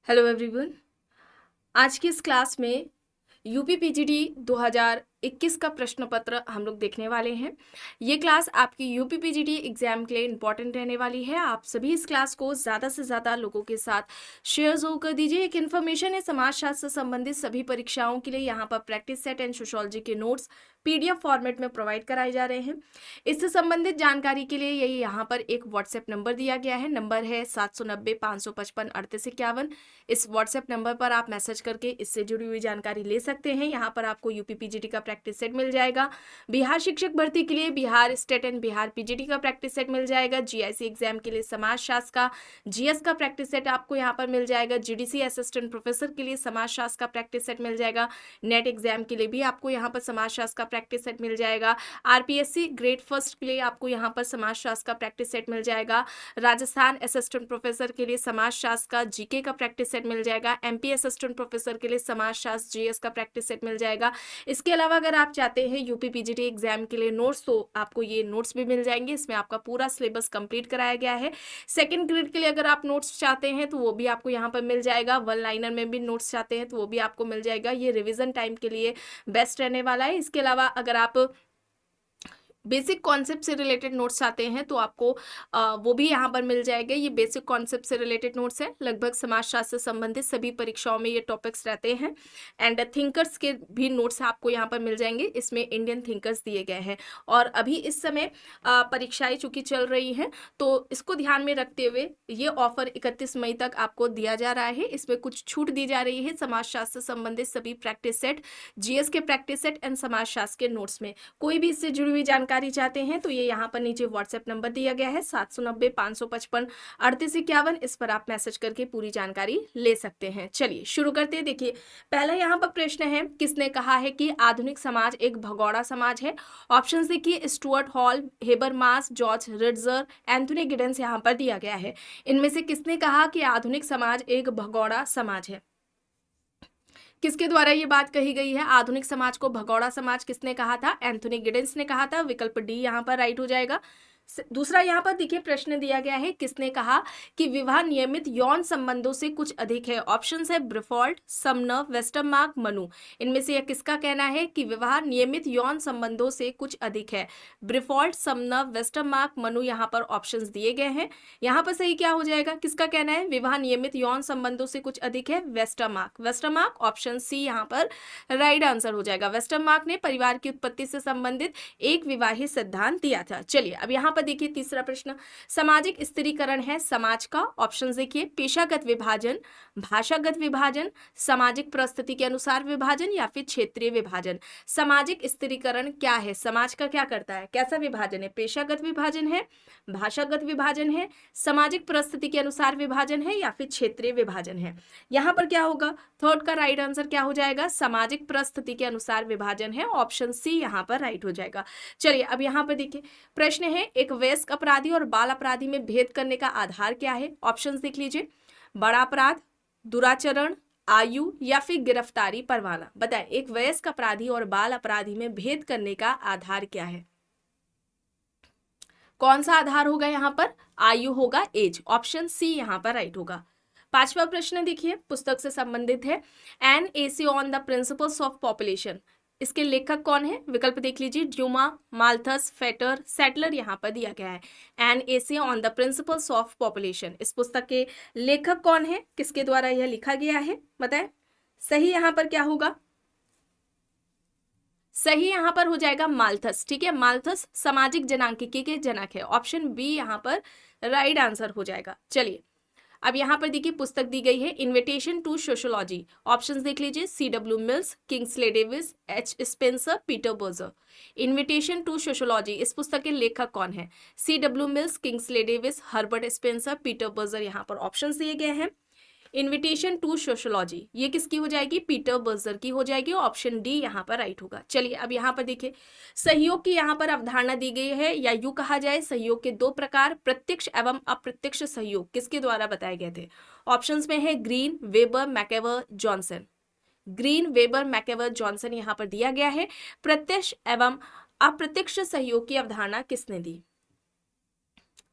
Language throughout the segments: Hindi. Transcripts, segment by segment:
Hello everyone. आज की इस क्लास में यूपी पीजीटी 2021 का प्रश्न पत्र हम लोग देखने वाले हैं। ये क्लास आपकी यूपी पीजीटी एग्जाम के लिए इंपॉर्टेंट रहने वाली है। आप सभी इस क्लास को ज़्यादा से ज़्यादा लोगों के साथ शेयर जरूर कर दीजिए। एक इन्फॉर्मेशन है, समाजशास्त्र से संबंधित सभी परीक्षाओं के लिए यहाँ पर प्रैक्टिस सेट एंड सोशियोलॉजी के नोट्स पीडीएफ फॉर्मेट में प्रोवाइड कराए जा रहे हैं। इससे संबंधित जानकारी के लिए यही यहाँ पर एक व्हाट्सएप नंबर दिया गया है। नंबर है 790-555-3851। इस व्हाट्सएप नंबर पर आप मैसेज करके इससे जुड़ी हुई जानकारी ले सकते हैं। यहाँ पर आपको यूपी पीजीटी का प्रैक्टिस सेट मिल जाएगा। बिहार शिक्षक भर्ती के लिए Bihar state and Bihar PGT का प्रैक्टिस सेट मिल जाएगा। जीआईसी एग्जाम के लिए समाजशास्त्र का जीएस का प्रैक्टिस सेट आपको यहाँ पर मिल जाएगा। जीडीसी असिस्टेंट प्रोफेसर के लिए समाजशास्त्र का प्रैक्टिस सेट मिल जाएगा। नेट एग्जाम के लिए भी आपको यहाँ पर समाजशास्त्र का प्रैक्टिस सेट मिल जाएगा। आरपीएससी ग्रेड फर्स्ट के लिए आपको यहाँ पर समाजशास्त्र का प्रैक्टिस सेट मिल जाएगा। राजस्थान असिस्टेंट प्रोफेसर के लिए समाजशास्त्र का जीके का प्रैक्टिस सेट मिल जाएगा। एमपी असिस्टेंट प्रोफेसर के लिए समाजशास्त्र जीएस का प्रैक्टिस सेट मिल जाएगा। इसके अलावा अगर आप चाहते हैं यूपी पीजीटी एग्जाम के लिए नोट्स, तो आपको ये नोट्स भी मिल जाएंगे। इसमें आपका पूरा सिलेबस कंप्लीट कराया गया है। सेकंड ग्रेड के लिए अगर आप नोट्स चाहते हैं तो वो भी आपको यहाँ पर मिल जाएगा। वन लाइनर में भी नोट्स चाहते हैं तो वो भी आपको मिल जाएगा। ये रिविजन टाइम के लिए बेस्ट रहने वाला है। इसके अलावा अगर आप बेसिक कॉन्सेप्ट से रिलेटेड नोट्स चाहते हैं तो आपको वो भी यहाँ पर मिल जाएगा। ये बेसिक कॉन्सेप्ट से रिलेटेड नोट्स हैं। लगभग समाजशास्त्र से संबंधित सभी परीक्षाओं में ये टॉपिक्स रहते हैं। एंड थिंकर्स के भी नोट्स आपको यहाँ पर मिल जाएंगे। इसमें इंडियन थिंकर्स दिए गए हैं। और अभी इस समय परीक्षाएं चूंकि चल रही हैं तो इसको ध्यान में रखते हुए ये ऑफर 31 मई तक आपको दिया जा रहा है। इसमें कुछ छूट दी जा रही है। समाजशास्त्र से संबंधित सभी प्रैक्टिस सेट, जीएस के प्रैक्टिस सेट एंड समाजशास्त्र के नोट्स में कोई भी इससे जुड़ी हुई जानकारी चाहते हैं तो ये यहाँ पर नीचे व्हाट्सएप नंबर दिया गया है 790-555-3851। इस पर आप मैसेज करके पूरी जानकारी ले सकते हैं। चलिए शुरू करते हैं। देखिए पहला यहाँ पर प्रश्न है, किसने कहा है कि आधुनिक समाज एक भगोड़ा समाज है? ऑप्शन देखिए, Stuart hall, Habermas, George रिट्जर, Anthony Giddens यहाँ पर दिया गया है। इनमें से किसने कहा कि आधुनिक समाज एक भगोड़ा समाज है? किसके द्वारा ये बात कही गई है? आधुनिक समाज को भगोड़ा समाज किसने कहा था? एंथोनी गिडेंस ने कहा था। विकल्प डी यहाँ पर राइट हो जाएगा। दूसरा यहाँ पर देखिए प्रश्न दिया गया है, किसने कहा कि विवाह नियमित यौन संबंधों से कुछ अधिक है? ऑप्शंस है ब्रिफोल्ट, समनर, वेस्टरमार्क, मनु। इनमें से यह किसका कहना है कि विवाह नियमित यौन संबंधों से कुछ अधिक है? ब्रिफोल्ट, समनर, वेस्टरमार्क, मनु यहाँ पर ऑप्शंस दिए गए हैं। यहाँ पर सही क्या हो जाएगा? किसका कहना है विवाह नियमित यौन संबंधों से कुछ अधिक है? वेस्टरमार्क। वेस्टरमार्क ऑप्शन सी यहाँ पर राइट आंसर हो जाएगा। वेस्टरमार्क ने परिवार की उत्पत्ति से संबंधित एक विवाहित सिद्धांत दिया था। चलिए अब यहाँ देखिए तीसरा प्रश्न, सामाजिक स्थिरीकरण है समाज का। ऑप्शन देखिए, पेशागत विभाजन, भाषागत विभाजन, सामाजिक परिस्थिति के अनुसार विभाजन या फिर क्षेत्रीय विभाजन। सामाजिक स्थिरीकरण क्या है? समाज का क्या करता है? कैसा विभाजन है? पेशागत विभाजन है, भाषागत विभाजन है, सामाजिक परिस्थिति के अनुसार विभाजन है या फिर क्षेत्रीय विभाजन है? यहाँ पर क्या होगा? थर्ड का राइट आंसर क्या हो जाएगा? सामाजिक परिस्थिति के अनुसार विभाजन है। ऑप्शन सी यहाँ पर राइट हो जाएगा। चलिए अब यहाँ पर देखिए प्रश्न है, एक वयस्क अपराधी और बाल अपराधी में भेद करने का आधार क्या है? ऑप्शंस देख लीजिए, बड़ा अपराध, दुराचरण, आयु या फिर गिरफ्तारी परवाना। बताएं एक वयस्क अपराधी और बाल अपराधी में भेद करने का आधार क्या है? कौन सा आधार होगा यहाँ पर? आयु होगा, एज। ऑप्शन सी यहाँ पर राइट होगा। पांचवा प्रश्न देखिए पुस्तक से संबंधित है, N AC on the principles of population. इसके लेखक कौन है? विकल्प देख लीजिए, ड्यूमा, माल्थस, फेटर, सेटलर यहाँ पर दिया गया है। N AC on the principles of population, इस पुस्तक के लेखक कौन है? किसके द्वारा यह लिखा गया है? बताएं सही यहाँ पर क्या होगा? सही यहाँ पर हो जाएगा माल्थस। ठीक है, माल्थस सामाजिक जनांकिकी के जनक है। ऑप्शन बी यहाँ पर राइट आंसर हो जाएगा। चलिए अब यहाँ पर देखिए पुस्तक दी गई है, इन्विटेशन टू सोशियोलॉजी। ऑप्शंस देख लीजिए, C.W. Mills, Kingsley Davis, H. Spencer, Peter Berger. Invitation to sociology, इस पुस्तक के लेखक कौन है? C.W. Mills, Kingsley Davis, Herbert Spencer, Peter Berger. यहाँ पर ऑप्शंस दिए गए हैं। इन्विटेशन टू सोशियोलॉजी ये किसकी हो जाएगी? पीटर बर्जर की हो जाएगी। ऑप्शन डी यहाँ पर राइट होगा। चलिए अब यहाँ पर देखिए सहयोग की यहाँ पर अवधारणा दी गई है, या यूं कहा जाए सहयोग के दो प्रकार, प्रत्यक्ष एवं अप्रत्यक्ष सहयोग, किसके द्वारा बताए गए थे? ऑप्शंस में है Green, Weber, MacIver, Johnson. Green, Weber, MacIver, Johnson यहाँ पर दिया गया है। प्रत्यक्ष एवं अप्रत्यक्ष सहयोग की अवधारणा किसने दी?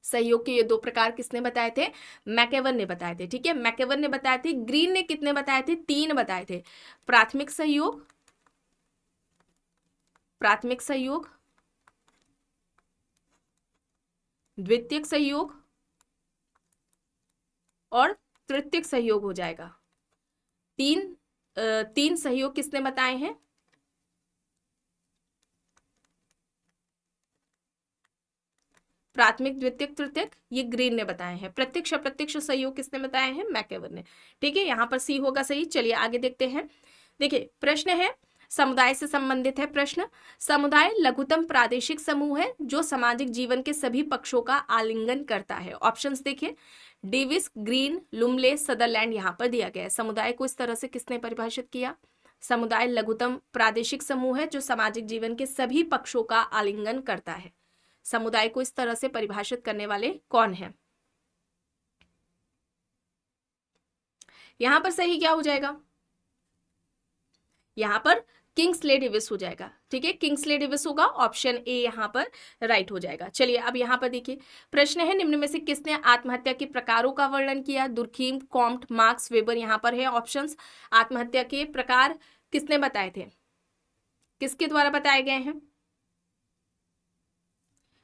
सहयोग के ये दो प्रकार किसने बताए थे? मैकेवन ने बताए थे। ठीक है, मैकेवन ने बताए थे। ग्रीन ने कितने बताए थे? 3 बताए थे। प्राथमिक सहयोग, प्राथमिक सहयोग, द्वितीयक सहयोग और तृतीयक सहयोग हो जाएगा। तीन सहयोग किसने बताए हैं? प्राथमिक, द्वितीयक, तृतीयक ये ग्रीन ने बताए हैं। प्रत्यक्ष अप्रत्यक्ष सहयोग किसने बताए हैं? मैकेवन ने। ठीक है, यहां पर सी होगा सही। चलिए आगे देखते हैं। देखिए प्रश्न है, समुदाय से संबंधित है प्रश्न। समुदाय लघुतम प्रादेशिक समूह है जो सामाजिक जीवन के सभी पक्षों का आलिंगन करता है। ऑप्शंस देखिए, डेविस, ग्रीन, लुमले, सदरलैंड यहां पर दिया गया है। समुदाय को इस तरह से किसने परिभाषित किया? समुदाय लघुतम प्रादेशिक समूह है जो सामाजिक जीवन के सभी पक्षों का आलिंगन करता है। समुदाय को इस तरह से परिभाषित करने वाले कौन हैं? यहां पर सही क्या हो जाएगा? यहां पर किंग्सले डेविस हो जाएगा। ठीक है, किंग्सले डेविस होगा। ऑप्शन ए यहां पर राइट हो जाएगा। चलिए अब यहां पर देखिए प्रश्न है, निम्न में से किसने आत्महत्या के प्रकारों का वर्णन किया? दुर्खीम, कॉम्ट, मार्क्स, वेबर यहां पर है ऑप्शंस। आत्महत्या के प्रकार किसने बताए थे? किसके द्वारा बताए गए हैं?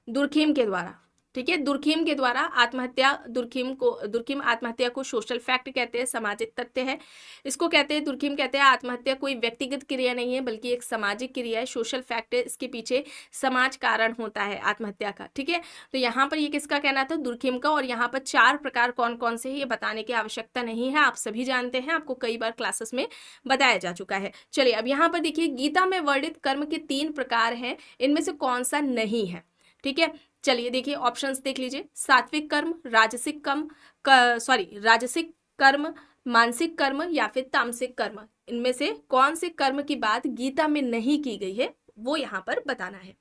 दुर्खीम के द्वारा। ठीक है, दुर्खीम के द्वारा आत्महत्या, दुर्खीम आत्महत्या को सोशल फैक्ट कहते हैं, सामाजिक तथ्य है इसको कहते हैं। दुर्खीम कहते हैं आत्महत्या कोई व्यक्तिगत क्रिया नहीं है बल्कि एक सामाजिक क्रिया है, सोशल फैक्ट है, इसके पीछे समाज कारण होता है आत्महत्या का। ठीक है, तो यहाँ पर ये किसका कहना था? दुर्खीम का। और यहाँ पर 4 प्रकार कौन कौन से हैं ये बताने की आवश्यकता नहीं है, आप सभी जानते हैं, आपको कई बार क्लासेस में बताया जा चुका है। चलिए अब यहाँ पर देखिए, गीता में वर्णित कर्म के 3 प्रकार हैं, इनमें से कौन सा नहीं है? ठीक है, चलिए देखिए ऑप्शंस देख लीजिए। सात्विक कर्म, राजसिक राजसिक कर्म, मानसिक कर्म या फिर तामसिक कर्म, इनमें से कौन से कर्म की बात गीता में नहीं की गई है वो यहां पर बताना है।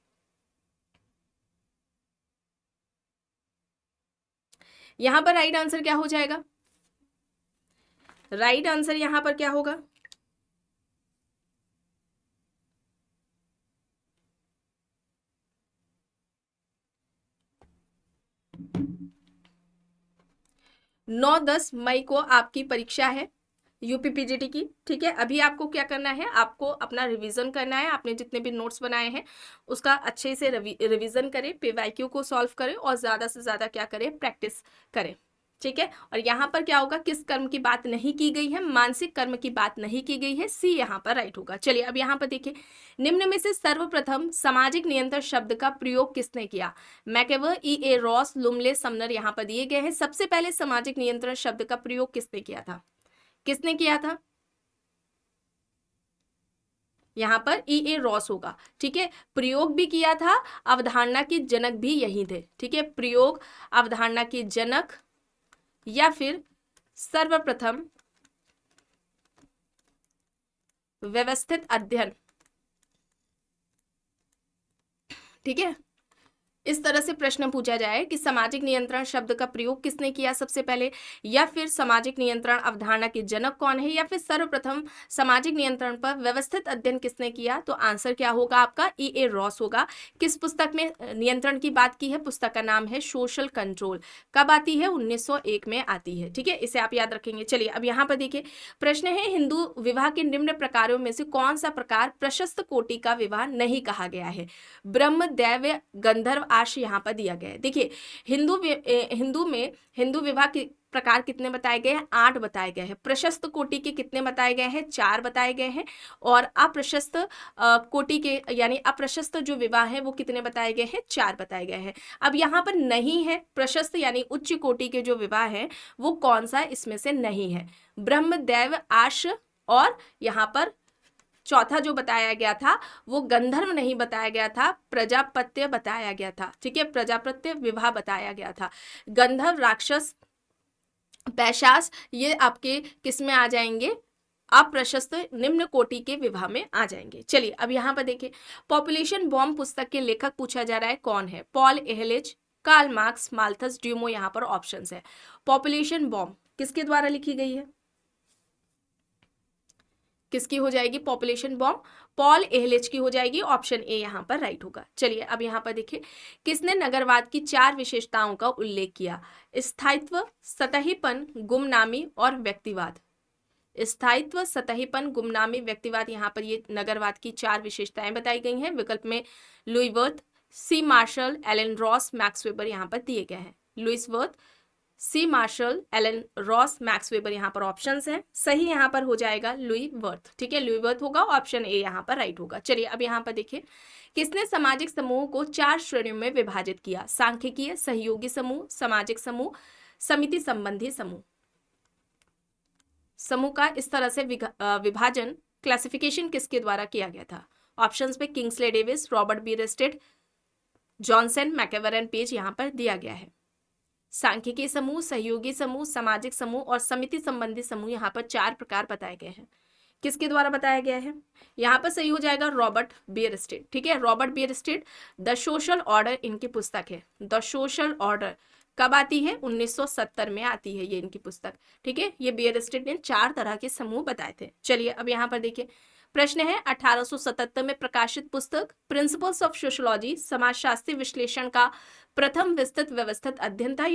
यहां पर राइट आंसर क्या हो जाएगा? राइट आंसर यहां पर क्या होगा? नौ 10 मई को आपकी परीक्षा है यूपीपीजीटी की। ठीक है, अभी आपको क्या करना है? आपको अपना रिवीजन करना है। आपने जितने भी नोट्स बनाए हैं उसका अच्छे से रिवीजन करें, पीवाईक्यू को सॉल्व करें और ज़्यादा से ज़्यादा क्या करें? प्रैक्टिस करें। ठीक है, और यहाँ पर क्या होगा? किस कर्म की बात नहीं की गई है? मानसिक कर्म की बात नहीं की गई है। सी यहाँ पर राइट होगा। चलिए अब यहाँ पर देखिए, निम्न में से सर्वप्रथम सामाजिक नियंत्रण शब्द का प्रयोग किसने किया? मैकेवर, E.A. रॉस, लुमले, समनर यहाँ पर दिए गए हैं। सबसे पहले सामाजिक नियंत्रण शब्द का प्रयोग किसने किया था? किसने किया था? यहां पर E.A. रॉस होगा। ठीक है, प्रयोग भी किया था, अवधारणा के जनक भी यही थे। ठीक है, प्रयोग, अवधारणा के जनक या फिर सर्वप्रथम व्यवस्थित अध्ययन। ठीक है, इस तरह से प्रश्न पूछा जाए कि सामाजिक नियंत्रण शब्द का प्रयोग किसने किया सबसे पहले, या फिर सामाजिक नियंत्रण अवधारणा के जनक कौन है, या फिर सर्वप्रथम सामाजिक नियंत्रण पर व्यवस्थित अध्ययन किसने किया, तो आंसर क्या होगा आपका? E.A. रॉस होगा। किस पुस्तक में नियंत्रण की बात की है? पुस्तक का नाम है सोशल कंट्रोल। कब आती है? 1901 में आती है। ठीक है, इसे आप याद रखेंगे। चलिए अब यहाँ पर देखिए प्रश्न है, हिंदू विवाह के निम्न प्रकारों में से कौन सा प्रकार प्रशस्त कोटि का विवाह नहीं कहा गया है? ब्रह्म, दैव, गंधर्व, आश यहाँ पर दिया गया है। देखिए हिंदू विवाह के प्रकार कितने बताए गए हैं? 8 बताए गए हैं। प्रशस्त कोटि के कितने बताए गए हैं? 4 बताए गए हैं। और अप्रशस्त कोटि के यानी अप्रशस्त जो विवाह है वो कितने बताए गए हैं? 4 बताए गए हैं। अब यहाँ पर नहीं है प्रशस्त यानी उच्च कोटि के जो विवाह है वो कौन सा इसमें से नहीं है? ब्रह्म, दैव, आश और यहाँ पर चौथा जो बताया गया था वो गंधर्व नहीं बताया गया था, प्रजापत्य बताया गया था। ठीक है, प्रजापत्य विवाह बताया गया था। गंधर्व, राक्षस, पैशाच ये आपके किस में आ जाएंगे? अप्रशस्त निम्न कोटि के विवाह में आ जाएंगे। चलिए अब यहाँ पर देखिए, पॉपुलेशन बॉम्ब पुस्तक के लेखक पूछा जा रहा है कौन है? पॉल एहलेज, कार्ल मार्क्स, माल्थस ड्यूमो यहाँ पर ऑप्शंस है। पॉपुलेशन बॉम्ब किसके द्वारा लिखी गई है? किसकी हो जाएगी पॉपुलेशन बॉम्ब, पॉल एहलेच की हो जाएगी, ऑप्शन ए यहाँ पर राइट होगा। चलिए अब यहाँ पर देखिए किसने नगरवाद की 4 विशेषताओं का उल्लेख किया? स्थायित्व, सतहीपन, गुमनामी और व्यक्तिवाद। स्थायित्व, सतहीपन, गुमनामी, व्यक्तिवाद, यहाँ पर ये नगरवाद की 4 विशेषताएं बताई गई हैं। विकल्प में Louis Wirth, C Marshall, Allen Ross, Max Weber यहाँ पर दिए गए हैं। Louis Wirth, C Marshall, Allen Ross, Max Weber यहाँ पर ऑप्शंस हैं। सही यहाँ पर हो जाएगा लुई वर्थ। ठीक है, लुई वर्थ होगा, ऑप्शन ए यहाँ पर राइट होगा। चलिए अब यहाँ पर देखिए किसने सामाजिक समूह को 4 श्रेणियों में विभाजित किया? सांख्यिकीय, सहयोगी समूह, सामाजिक समूह, समिति संबंधी समूह। समूह का इस तरह से विभाजन, क्लासिफिकेशन किसके द्वारा किया गया था? ऑप्शंस पे Kingsley Davis, Robert Bierstedt, Johnson, MacIver and Page यहाँ पर दिया गया है। सांख्यिकीय समूह, सहयोगी समूह, सामाजिक समूह और समिति संबंधी समूह, यहाँ पर 4 प्रकार बताए गए हैं। किसके द्वारा बताया गया है? यहाँ पर सही हो जाएगा रॉबर्ट बियरस्टेड। ठीक है, Robert Bierstedt, the social order इनकी पुस्तक है। द सोशल ऑर्डर कब आती है? 1970 में आती है ये इनकी पुस्तक। ठीक है, ये बियरस्टेड ने 4 तरह के समूह बताए थे। चलिए अब यहाँ पर देखिए प्रश्न है 1877 में प्रकाशित पुस्तक प्रिंसिपल्स ऑफ सोशियोलॉजी समाजशास्त्री विश्लेषण का प्रथम विस्तृत व्यवस्थित अध्ययन था।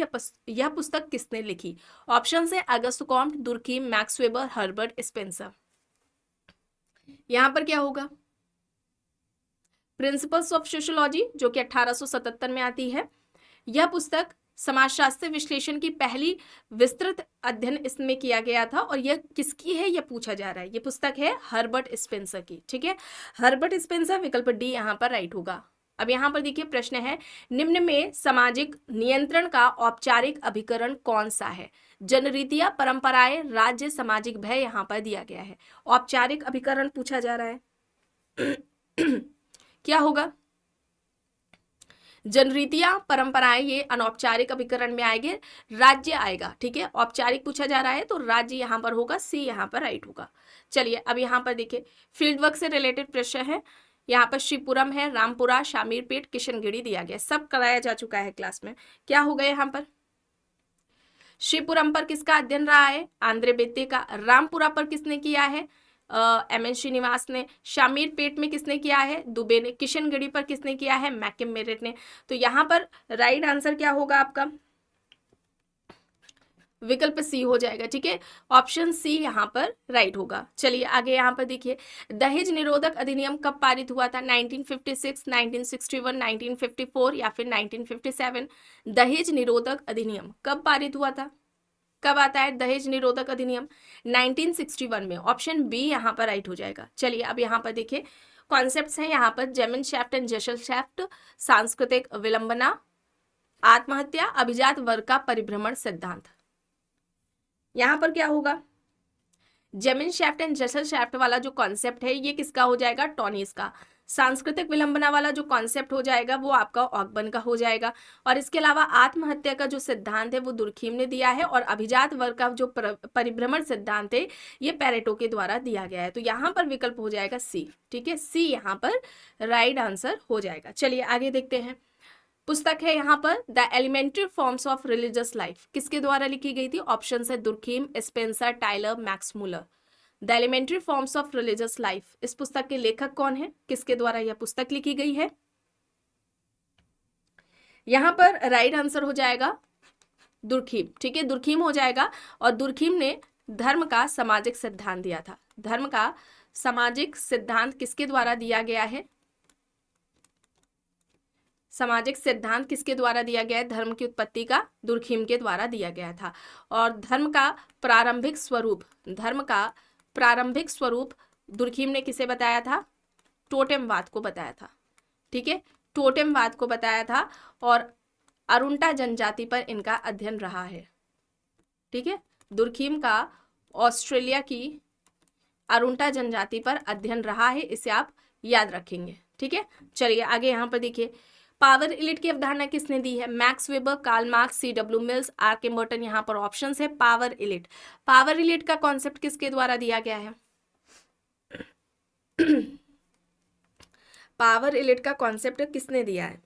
यह पुस्तक किसने लिखी? ऑप्शन है Auguste Comte, Durkheim, Max Weber, Herbert Spencer. यहां पर क्या होगा? प्रिंसिपल्स ऑफ सोशियोलॉजी जो कि 1877 में आती है। यह पुस्तक समाजशास्त्र विश्लेषण की पहली विस्तृत अध्ययन इसमें किया गया था। और यह किसकी है यह पूछा जा रहा है। यह पुस्तक है हर्बर्ट स्पेंसर की। ठीक है, हर्बर्ट स्पेंसर, विकल्प डी यहाँ पर राइट होगा। अब यहाँ पर देखिए प्रश्न है निम्न में सामाजिक नियंत्रण का औपचारिक अभिकरण कौन सा है? जनरीतियां, परंपराएं, राज्य, सामाजिक भय यहाँ पर दिया गया है। औपचारिक अभिकरण पूछा जा रहा है क्या होगा? जनरीतियां, परंपराएं ये अनौपचारिक अभिकरण में आएंगे, राज्य आएगा। ठीक है, औपचारिक पूछा जा रहा है तो राज्य यहाँ पर होगा, सी यहाँ पर राइट होगा। चलिए अब यहाँ पर देखिए फील्ड वर्क से रिलेटेड प्रश्न है। यहाँ पर श्रीपुरम है, रामपुरा, शामीरपेट, किशनगढ़ी दिया गया, सब कराया जा चुका है क्लास में। क्या होगा यहाँ पर? श्रीपुरम पर किसका अध्ययन रहा है? आंद्रे बेत्ते का। रामपुरा पर किसने किया है? एम.एन. श्रीनिवास ने। शामीरपेट में किसने किया है? दुबे ने। किशनगढ़ी पर किसने किया है? मैकम मेरेट ने। तो यहाँ पर राइट आंसर क्या होगा आपका? विकल्प सी हो जाएगा। ठीक है, ऑप्शन सी यहाँ पर राइट होगा। चलिए आगे यहाँ पर देखिए दहेज निरोधक अधिनियम कब पारित हुआ था? 1956, 1961, 1954 या फिर 1957? दहेज निरोधक अधिनियम कब पारित हुआ था? कब आता है दहेज निरोधक अधिनियम? 1961 में। ऑप्शन बी यहाँ पर राइट हो जाएगा। चलिए अब यहाँ पर देखिए कॉन्सेप्ट्स हैं यहाँ पर जेमिनशेफ्ट एंड जेशलशेफ्ट, सांस्कृतिक विलंबना, आत्महत्या, अभिजात वर्ग का परिभ्रमण सिद्धांत। यहाँ पर क्या होगा? जेमिनशेफ्ट एंड जेशलशेफ्ट वाला जो कॉन्सेप्ट है ये किसका हो जाएगा? टॉनीस का। सांस्कृतिक विलंबना वाला जो कॉन्सेप्ट हो जाएगा वो आपका ऑकबर्न का हो जाएगा। और इसके अलावा आत्महत्या का जो सिद्धांत है वो दुर्खीम ने दिया है। और अभिजात वर्ग का जो परिभ्रमण सिद्धांत है ये पेरेटो के द्वारा दिया गया है। तो यहाँ पर विकल्प हो जाएगा सी। ठीक है, सी यहाँ पर राइट आंसर हो जाएगा। चलिए आगे देखते हैं। पुस्तक है यहाँ पर the elementary forms of religious life, किसके द्वारा लिखी गई थी? ऑप्शन है Durkheim, Spencer, Tylor, Max Muller. The elementary forms of religious life, इस पुस्तक के लेखक कौन है? किसके द्वारा यह पुस्तक लिखी गई है? यहाँ पर राइट आंसर हो जाएगा दुर्खीम। ठीक है, दुर्खीम हो जाएगा। और दुर्खीम ने धर्म का सामाजिक सिद्धांत दिया था। धर्म का सामाजिक सिद्धांत किसके द्वारा दिया गया है? सामाजिक सिद्धांत किसके द्वारा दिया गया है? धर्म की उत्पत्ति का दुर्खीम के द्वारा दिया गया था। और धर्म का प्रारंभिक स्वरूप, धर्म का प्रारंभिक स्वरूप दुर्खीम ने किसे बताया था? टोटेमवाद को बताया था। ठीक है, टोटेमवाद को बताया था। और अरुंटा जनजाति पर इनका अध्ययन रहा है। ठीक है, दुर्खीम का ऑस्ट्रेलिया की अरुंटा जनजाति पर अध्ययन रहा है, इसे आप याद रखेंगे। ठीक है, चलिए आगे यहाँ पर देखिए पावर इलिट की अवधारणा किसने दी है? Max Weber, Karl Marx, C.W. Mills, R.K. Merton. यहाँ पर ऑप्शंस है पावर इलिट। पावर इलिट का कॉन्सेप्ट किसके द्वारा दिया गया है? पावर इलिट का कॉन्सेप्ट किसने दिया है?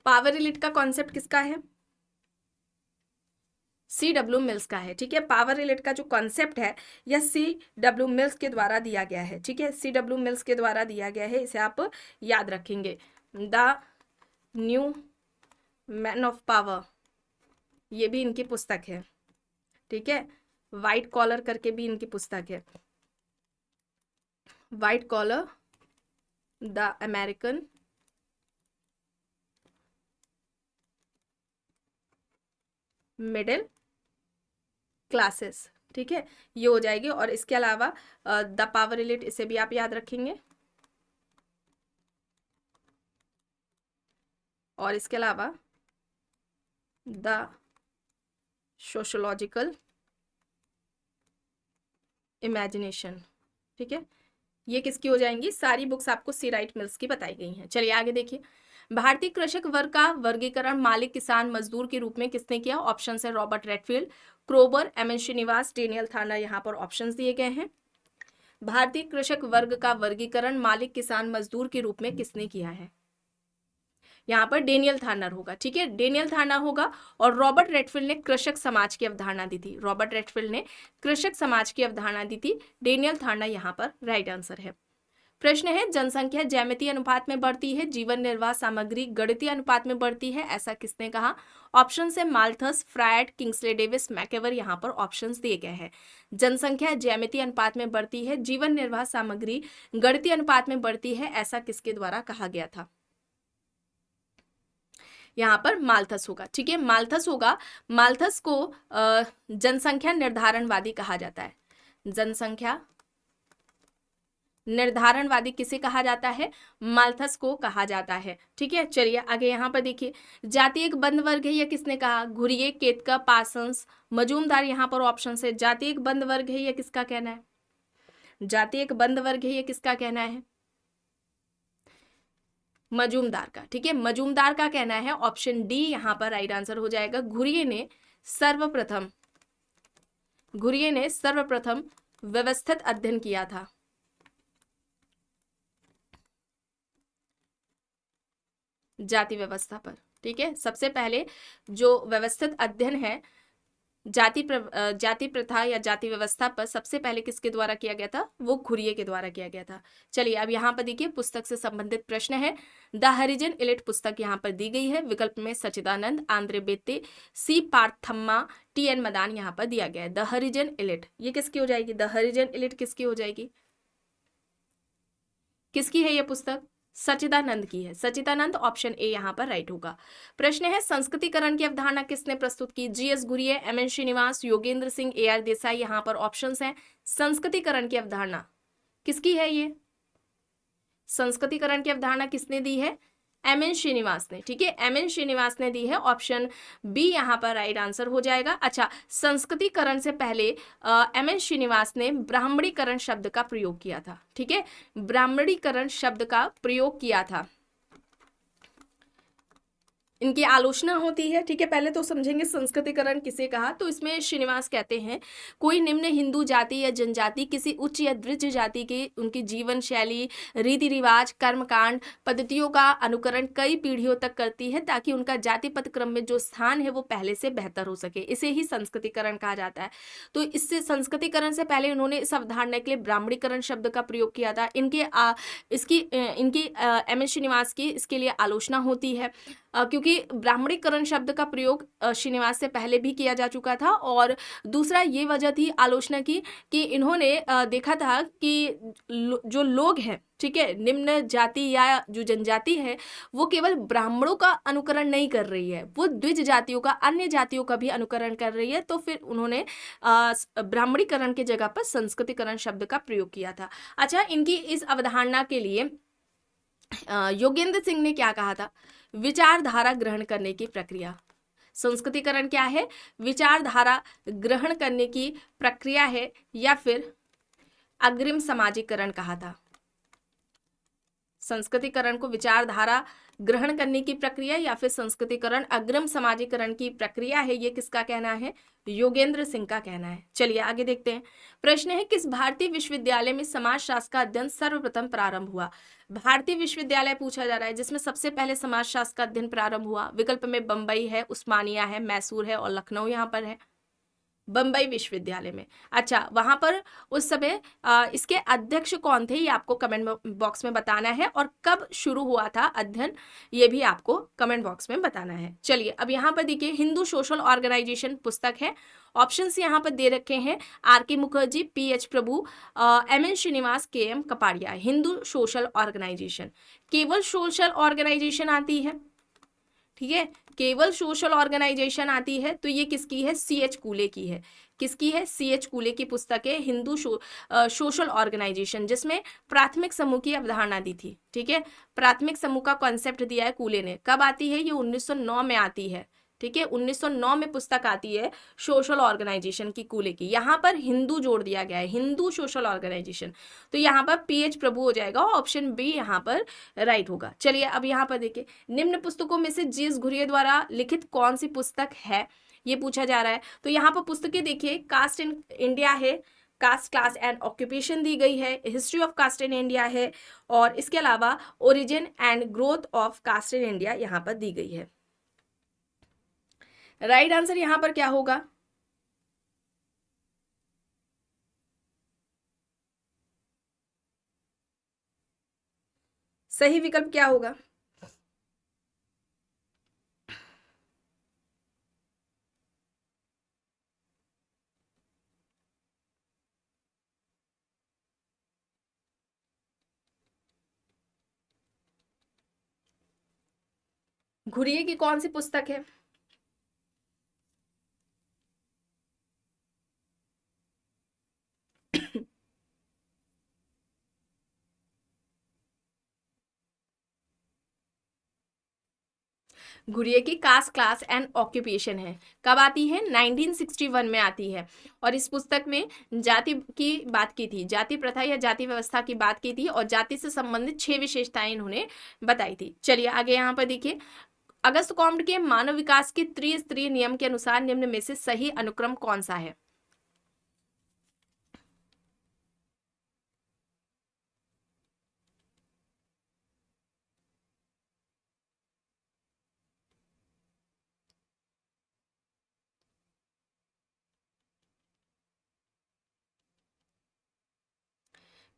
पावर रिलेट का कॉन्सेप्ट किसका है? C.W. मिल्स का है। ठीक है, पावर रिलेट का जो कॉन्सेप्ट है यह C.W. मिल्स के द्वारा दिया गया है। ठीक है, C.W. मिल्स के द्वारा दिया गया है, इसे आप याद रखेंगे। The new man of power, ये भी इनकी पुस्तक है। ठीक है, वाइट कॉलर करके भी इनकी पुस्तक है, white collar the American middle classes. ठीक है, ये हो जाएगी। और इसके अलावा द पावर रिलेट, इसे भी आप याद रखेंगे। और इसके अलावा द सोशोलॉजिकल इमेजिनेशन। ठीक है, ये किसकी हो जाएंगी? सारी बुक्स आपको सी राइट मिल्स की बताई गई हैं। चलिए आगे देखिए, भारतीय कृषक वर्ग का वर्गीकरण मालिक, किसान, मजदूर के रूप में किसने किया? ऑप्शन है Robert Redfield, Kroeber, M N Srinivas, Daniel Thorner. यहाँ पर ऑप्शंस दिए गए हैं। भारतीय कृषक वर्ग का वर्गीकरण मालिक, किसान, मजदूर के रूप में किसने किया है? यहाँ पर डेनियल थानर होगा। ठीक है, डेनियल थानर होगा। और रॉबर्ट रेडफील्ड ने कृषक समाज की अवधारणा दी थी। रॉबर्ट रेडफील्ड ने कृषक समाज की अवधारणा दी थी। डेनियल थानर यहाँ पर राइट आंसर है। प्रश्न है, जनसंख्या ज्यामितीय अनुपात में बढ़ती है, जीवन निर्वाह सामग्री गणितीय अनुपात में बढ़ती है, ऐसा किसने कहा? ऑप्शन है माल्थस, फ्रायड, किंग्सले डेविस, मैकेवर। यहाँ पर ऑप्शंस दिए गए हैं। जनसंख्या ज्यामितीय अनुपात में बढ़ती है, जीवन निर्वाह सामग्री गणितीय अनुपात में बढ़ती है, ऐसा किसके द्वारा कहा गया था? यहाँ पर माल्थस होगा। ठीक है, माल्थस होगा। माल्थस को जनसंख्या निर्धारणवादी कहा जाता है। जनसंख्या निर्धारणवादी किसे कहा जाता है? माल्थस को कहा जाता है। ठीक है, चलिए आगे यहाँ पर देखिए, जाति एक बंद वर्ग है, यह किसने कहा? घुरिये, केतकर, पार्सन्स, मजूमदार। यहाँ पर ऑप्शन है जाति एक बंद वर्ग है, यह किसका कहना है? जाति एक बंद वर्ग है, यह किसका कहना है? मजूमदार का। ठीक है, मजूमदार का कहना है। ऑप्शन डी यहाँ पर राइट आंसर हो जाएगा। घुरिये ने सर्वप्रथम व्यवस्थित अध्ययन किया था। जाति व्यवस्था पर। ठीक है, सबसे पहले जो व्यवस्थित अध्ययन है जाति प्रथा या जाति व्यवस्था पर सबसे पहले किसके द्वारा किया गया था? वो घुरिये के द्वारा किया गया था। चलिए अब यहाँ पर देखिए, पुस्तक से संबंधित प्रश्न है। द हरिजन इलिट पुस्तक यहाँ पर दी गई है। विकल्प में सच्चिदानंद, आंद्रे बेत्ते, सी पार्थम्मा, टी एन मदान यहाँ पर दिया गया है। द हरिजन इलिट ये किसकी हो जाएगी? द हरिजन इलिट किसकी हो जाएगी? किसकी है ये पुस्तक? सच्चिदानंद की है। सच्चिदानंद, ऑप्शन ए यहाँ पर राइट होगा। प्रश्न है, संस्कृतिकरण की अवधारणा किसने प्रस्तुत की? G S Ghurye, M N Srinivas, Yogendra Singh, A R Desai. यहाँ पर ऑप्शंस हैं। संस्कृतिकरण की अवधारणा किसकी है? ये संस्कृतिकरण की अवधारणा किसने दी है? एम एन श्रीनिवास ने। ठीक है, एम एन श्रीनिवास ने दी है। ऑप्शन बी यहाँ पर राइट आंसर हो जाएगा। अच्छा, संस्कृतिकरण से पहले एम एन श्रीनिवास ने ब्राह्मणीकरण शब्द का प्रयोग किया था। ठीक है, ब्राह्मणीकरण शब्द का प्रयोग किया था। इनकी आलोचना होती है। ठीक है, पहले तो समझेंगे संस्कृतिकरण किसे कहा। तो इसमें श्रीनिवास कहते हैं, कोई निम्न हिंदू जाति या जनजाति किसी उच्च या द्विज जाति के उनकी जीवन शैली, रीति रिवाज, कर्मकांड, पद्धतियों का अनुकरण कई पीढ़ियों तक करती है, ताकि उनका जातिपत क्रम में जो स्थान है वो पहले से बेहतर हो सके। इसे ही संस्कृतिकरण कहा जाता है। तो इससे संस्कृतिकरण से पहले उन्होंने इस अवधारणा के लिए ब्राह्मणीकरण शब्द का प्रयोग किया था। इनकी एम एन श्रीनिवास की इसके लिए आलोचना होती है, क्योंकि ब्राह्मणीकरण शब्द का प्रयोग श्रीनिवास से पहले भी किया जा चुका था। और दूसरा ये वजह थी आलोचना की कि इन्होंने देखा था कि जो लोग हैं, ठीक है, निम्न जाति या जो जनजाति है वो केवल ब्राह्मणों का अनुकरण नहीं कर रही है, वो द्विज जातियों का, अन्य जातियों का भी अनुकरण कर रही है। तो फिर उन्होंने ब्राह्मणीकरण की जगह पर संस्कृतिकरण शब्द का प्रयोग किया था। अच्छा, इनकी इस अवधारणा के लिए योगेंद्र सिंह ने क्या कहा था? विचारधारा ग्रहण करने की प्रक्रिया। संस्कृतिकरण क्या है? विचारधारा ग्रहण करने की प्रक्रिया है, या फिर अग्रिम सामाजिकरण कहा था। संस्कृतिकरण को विचारधारा ग्रहण करने की प्रक्रिया या फिर संस्कृतिकरण अग्रिम समाजीकरण की प्रक्रिया है, ये किसका कहना है? योगेंद्र सिंह का कहना है। चलिए आगे देखते हैं। प्रश्न है किस भारतीय विश्वविद्यालय में समाजशास्त्र का अध्ययन सर्वप्रथम प्रारंभ हुआ? भारतीय विश्वविद्यालय पूछा जा रहा है जिसमें सबसे पहले समाजशास्त्र का अध्ययन प्रारंभ हुआ। विकल्प में बंबई है, उस्मानिया है, मैसूर है और लखनऊ यहाँ पर है। बंबई विश्वविद्यालय में। अच्छा, वहां पर उस समय इसके अध्यक्ष कौन थे ये आपको कमेंट बॉक्स में बताना है, और कब शुरू हुआ था अध्ययन ये भी आपको कमेंट बॉक्स में बताना है। चलिए अब यहाँ पर देखिए, हिंदू सोशल ऑर्गेनाइजेशन पुस्तक है। ऑप्शंस यहाँ पर दे रखे हैं, R K Mukherjee, P H Prabhu, M N Srinivas, K M Kapadia. Hindu social organisation, केवल सोशल ऑर्गेनाइजेशन आती है, ठीक है, केवल सोशल ऑर्गेनाइजेशन आती है, तो ये किसकी है? सी एच कूले की है। किसकी है? सी एच कूले की पुस्तक है हिंदू सोशल ऑर्गेनाइजेशन, जिसमें प्राथमिक समूह की अवधारणा दी थी। ठीक है, प्राथमिक समूह का कॉन्सेप्ट दिया है कूले ने। कब आती है? ये 1909 में आती है। ठीक है, 1909 में पुस्तक आती है सोशल ऑर्गेनाइजेशन की, कूले की। यहाँ पर हिंदू जोड़ दिया गया है, हिंदू सोशल ऑर्गेनाइजेशन, तो यहाँ पर पी एच प्रभु हो जाएगा, ऑप्शन बी यहाँ पर राइट होगा। चलिए अब यहाँ पर देखिए, निम्न पुस्तकों में से जी एस घुरिये द्वारा लिखित कौन सी पुस्तक है, ये पूछा जा रहा है। तो यहाँ पर पुस्तकें देखिए, कास्ट इन इंडिया है, कास्ट क्लास एंड ऑक्यूपेशन दी गई है, history of caste in India है, और इसके अलावा origin and growth of caste in India यहाँ पर दी गई है। राइट आंसर यहां पर क्या होगा? सही विकल्प क्या होगा? घुरिये की कौन सी पुस्तक है? घुरिये की कास्ट क्लास एंड ऑक्यूपेशन है। कब आती है? 1961 में आती है। और इस पुस्तक में जाति की बात की थी, जाति प्रथा या जाति व्यवस्था की बात की थी, और जाति से संबंधित 6 विशेषताएं इन्होंने बताई थी। चलिए आगे यहाँ पर देखिए, अगस्त कॉम्ट के मानव विकास के त्रिस्तरीय नियम के अनुसार निम्न में से सही अनुक्रम कौन सा है?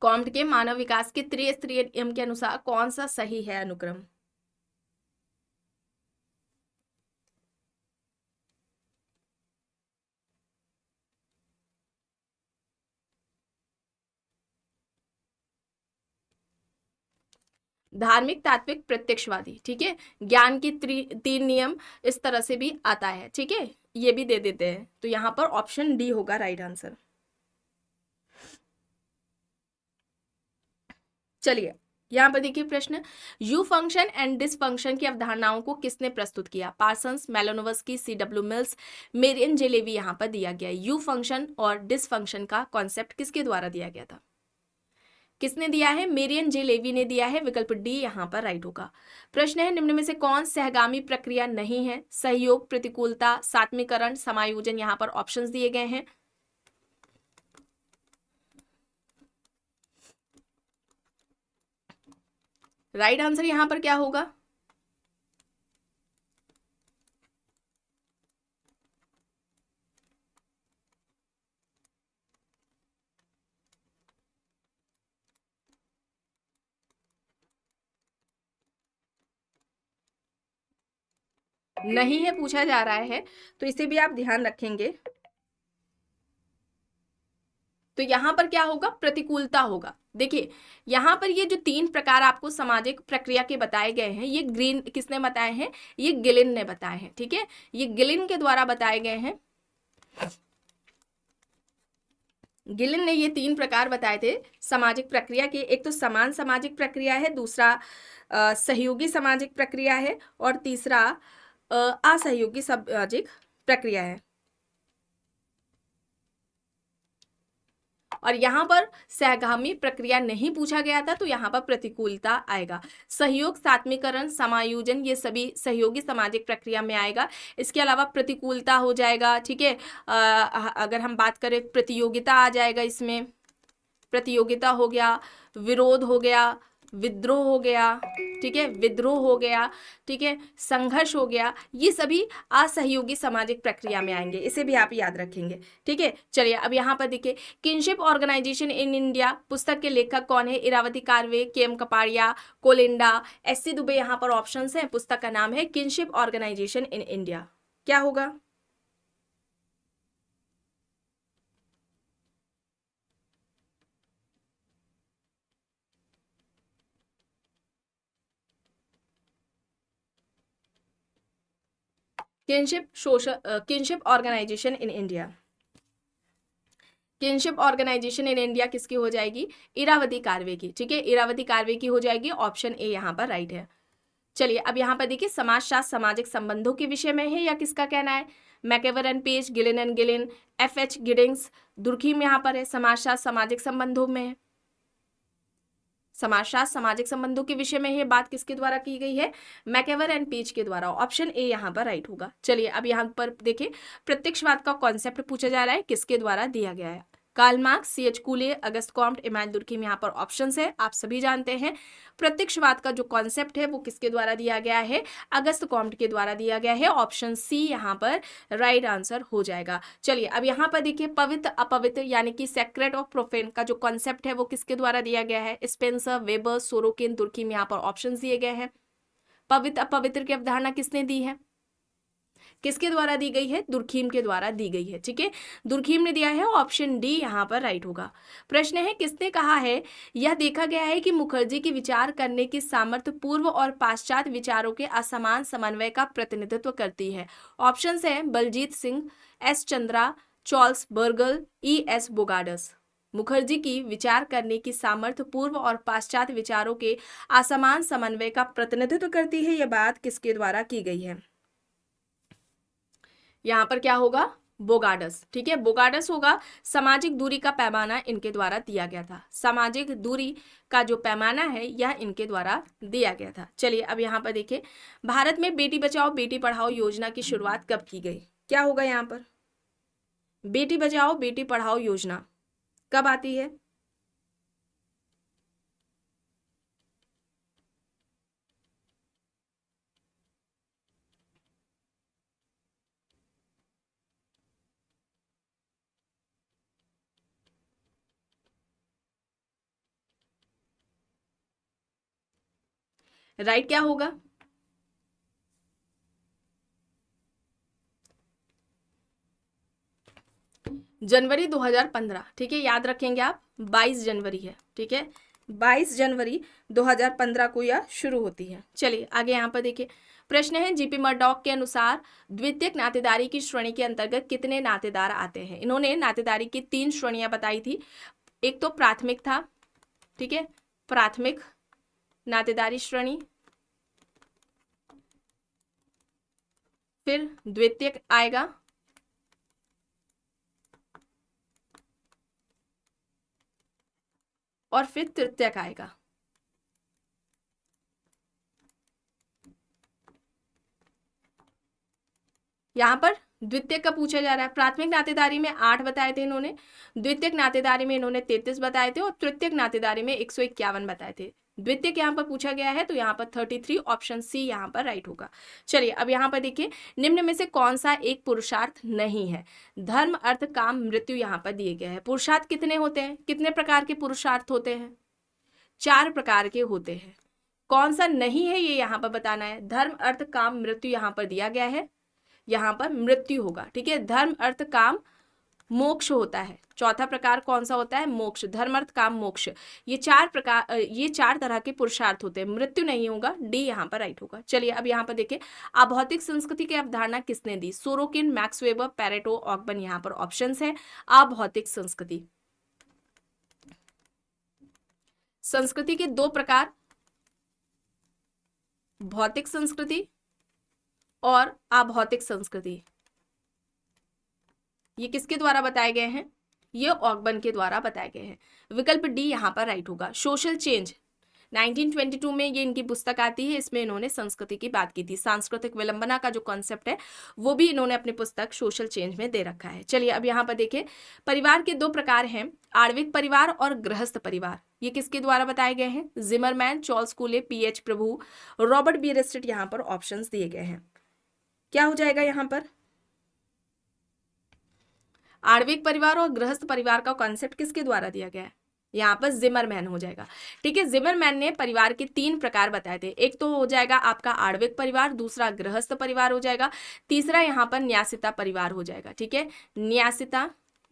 कॉम्ट के मानव विकास के त्रिस्तरीय नियम के अनुसार कौन सा सही है अनुक्रम? धार्मिक, तात्विक, प्रत्यक्षवादी। ठीक है, ज्ञान की 3 नियम, इस तरह से भी आता है। ठीक है, ये भी दे देते हैं, तो यहाँ पर ऑप्शन डी होगा राइट आंसर। चलिए यहाँ पर देखिए प्रश्न, eufunction and dysfunction की अवधारणाओं को किसने प्रस्तुत किया? Parsons, Malinowski, C W Mills, Marion J Levy यहाँ पर दिया गया। यू फंक्शन और डिस फंक्शन का कॉन्सेप्ट किसके द्वारा दिया गया था? किसने दिया है? मेरियन जे लेवी ने दिया है। विकल्प डी यहाँ पर राइट होगा। प्रश्न है, निम्न में से कौन सहगामी प्रक्रिया नहीं है? सहयोग, प्रतिकूलता, सात्मीकरण, समायोजन। यहाँ पर ऑप्शंस दिए गए हैं। राइट आंसर यहाँ पर क्या होगा? नहीं है पूछा जा रहा है, तो इसे भी आप ध्यान रखेंगे। तो यहां पर क्या होगा? प्रतिकूलता होगा। देखिए यहां पर ये जो 3 प्रकार आपको सामाजिक प्रक्रिया के बताए गए हैं, ये ग्रीन किसने बताए हैं? ये गिलिन ने बताए हैं। ठीक है, ये गिलिन के द्वारा बताए गए हैं। गिलिन ने ये 3 प्रकार बताए थे सामाजिक प्रक्रिया के। एक तो समान सामाजिक प्रक्रिया है, दूसरा सहयोगी सामाजिक प्रक्रिया है, और तीसरा असहयोगी सामाजिक प्रक्रिया है। और यहाँ पर सहगामी प्रक्रिया नहीं पूछा गया था, तो यहाँ पर प्रतिकूलता आएगा। सहयोग, सात्मीकरण, समायोजन, ये सभी सहयोगी सामाजिक प्रक्रिया में आएगा। इसके अलावा प्रतिकूलता हो जाएगा, ठीक है। अगर हम बात करें, प्रतियोगिता आ जाएगा इसमें, प्रतियोगिता हो गया, विरोध हो गया, विद्रोह हो गया, ठीक है, विद्रोह हो गया, ठीक है, संघर्ष हो गया, ये सभी असहयोगी सामाजिक प्रक्रिया में आएंगे। इसे भी आप याद रखेंगे, ठीक है। चलिए अब यहाँ पर देखिए, किनशिप ऑर्गेनाइजेशन इन इंडिया पुस्तक के लेखक कौन है? Irawati Karve, K M. Kapadia, Kolenda, S C. Dube. यहाँ पर ऑप्शंस हैं। पुस्तक का नाम है किनशिप ऑर्गेनाइजेशन इन इंडिया। क्या होगा? Kinship organisation in India. Kinship organisation in India किसकी हो जाएगी? इरावती कार्वे की, ठीक है, इरावती कार्वे की हो जाएगी। ऑप्शन ए यहाँ पर राइट है। चलिए अब यहाँ पर देखिए, समाजशास्त्र सामाजिक संबंधों के विषय में है या किसका कहना है? MacIver and Page, Gillin and Gillin, F.H. Giddings, Durkheim यहाँ पर है। समाजशास्त्र सामाजिक संबंधों में है। समाजशास्त्र सामाजिक संबंधों के विषय में ये बात किसके द्वारा की गई है? मैकेवर एंड पेज के द्वारा। ऑप्शन ए यहाँ पर राइट होगा। चलिए अब यहाँ पर देखिए, प्रत्यक्षवाद का कॉन्सेप्ट पूछा जा रहा है, किसके द्वारा दिया गया है? Karl Marx, C.H. Cooley, Auguste Comte, Emmanuel Durkheim. यहाँ पर ऑप्शंस है, आप सभी जानते हैं। प्रत्यक्षवाद का जो कॉन्सेप्ट है वो किसके द्वारा दिया गया है? अगस्त कॉम्ट के द्वारा दिया गया है। ऑप्शन सी यहाँ पर राइट आंसर हो जाएगा। चलिए अब यहाँ पर देखिए, पवित्र अपवित्र यानी कि सेक्रेट और प्रोफेन का जो कॉन्सेप्ट है वो किसके द्वारा दिया गया है? Spencer, weber, Sorokin, Durkheim. यहाँ पर ऑप्शन दिए गए हैं। पवित्र अपवित्र की अवधारणा किसने दी है? किसके द्वारा दी गई है? दुर्खीम के द्वारा दी गई है, ठीक है, दुर्खीम ने दिया है। ऑप्शन डी यहाँ पर राइट होगा। प्रश्न है, किसने कहा है? यह देखा गया है कि मुखर्जी की विचार करने की सामर्थ्य पूर्व और पाश्चात्य विचारों के असमान समन्वय का प्रतिनिधित्व करती है। ऑप्शंस है, Baljit Singh, S Chandra, Charles Bergel, E.S. Bogardus. Mukherjee की विचार करने की सामर्थ्य पूर्व और पाश्चात्य विचारों के असमान समन्वय का प्रतिनिधित्व करती है। यह बात किसके द्वारा की गई है? यहाँ पर क्या होगा? बोगाडस, ठीक है, बोगाडस होगा। सामाजिक दूरी का पैमाना इनके द्वारा दिया गया था। सामाजिक दूरी का जो पैमाना है यह इनके द्वारा दिया गया था। चलिए अब यहाँ पर देखिए, भारत में बेटी बचाओ बेटी पढ़ाओ योजना की शुरुआत कब की गई? क्या होगा यहाँ पर? बेटी बचाओ बेटी पढ़ाओ योजना कब आती है? राइट क्या होगा? जनवरी 2015, ठीक है, याद रखेंगे आप, 22 जनवरी है, ठीक है, 22 जनवरी 2015 को यह शुरू होती है। चलिए आगे यहाँ पर देखिए, प्रश्न है, जीपी मर्डॉक के अनुसार द्वितीयक नातेदारी की श्रेणी के अंतर्गत कितने नातेदार आते हैं? इन्होंने नातेदारी की 3 श्रेणियां बताई थी। एक तो प्राथमिक था, ठीक है, प्राथमिक नातेदारी श्रेणी, फिर द्वितीयक आएगा, और फिर तृतीयक आएगा। यहाँ पर द्वितीयक का पूछा जा रहा है। प्राथमिक नातेदारी में 8 बताए थे इन्होंने, द्वितीयक नातेदारी में इन्होंने 33 बताए थे, और तृतीयक नातेदारी में 151 बताए थे। द्वितीयक यहाँ पर पूछा गया है तो यहाँ पर 33, ऑप्शन सी यहाँ पर राइट होगा। चलिए अब यहाँ पर देखिए, निम्न में से कौन सा एक पुरुषार्थ नहीं है? धर्म, अर्थ, काम, मृत्यु यहाँ पर दिए गए हैं। पुरुषार्थ कितने होते हैं? कितने प्रकार के पुरुषार्थ होते हैं? 4 प्रकार के होते हैं। कौन सा नहीं है ये यहाँ पर बताना है। धर्म, अर्थ, काम, मृत्यु यहाँ पर दिया गया है, यहाँ पर मृत्यु होगा, ठीक है। धर्म, अर्थ, काम, मोक्ष होता है। चौथा प्रकार कौन सा होता है? मोक्ष। धर्म, अर्थ, काम, मोक्ष, ये 4 तरह के पुरुषार्थ होते हैं। मृत्यु नहीं होगा, डी यहाँ पर राइट होगा। चलिए अब यहाँ पर देखिए, अभौतिक संस्कृति की अवधारणा किसने दी? Sorokin, Max Weber, Pareto, Ogburn. यहाँ पर ऑप्शंस है। अभौतिक संस्कृति, संस्कृति के 2 प्रकार, भौतिक संस्कृति और अभौतिक संस्कृति, ये किसके द्वारा बताए गए हैं? ये ऑगबर्न के द्वारा बताए गए हैं। विकल्प डी यहाँ पर राइट होगा। सोशल चेंज 1922 में ये इनकी पुस्तक आती है, इसमें इन्होंने संस्कृति की बात की थी। सांस्कृतिक विलंबना का जो कॉन्सेप्ट है वो भी इन्होंने अपनी पुस्तक सोशल चेंज में दे रखा है। चलिए अब यहाँ पर देखिए, परिवार के दो प्रकार हैं, आणविक परिवार और गृहस्थ परिवार। ये किसके द्वारा बताए गए हैं? जिमरमैन, चार्ल्स कूले, पीएच प्रभु, रॉबर्ट बीरेस्टेट यहाँ पर ऑप्शंस दिए गए हैं। क्या हो जाएगा यहाँ पर? आणविक परिवार और गृहस्थ परिवार का कॉन्सेप्ट किसके द्वारा दिया गया है? यहाँ पर जिमरमैन हो जाएगा। ठीक है, जिमरमैन ने परिवार के 3 प्रकार बताए थे। एक तो हो जाएगा आपका आणविक परिवार, दूसरा गृहस्थ परिवार हो जाएगा, तीसरा यहाँ पर न्यासिता परिवार हो जाएगा। ठीक है, न्यासिता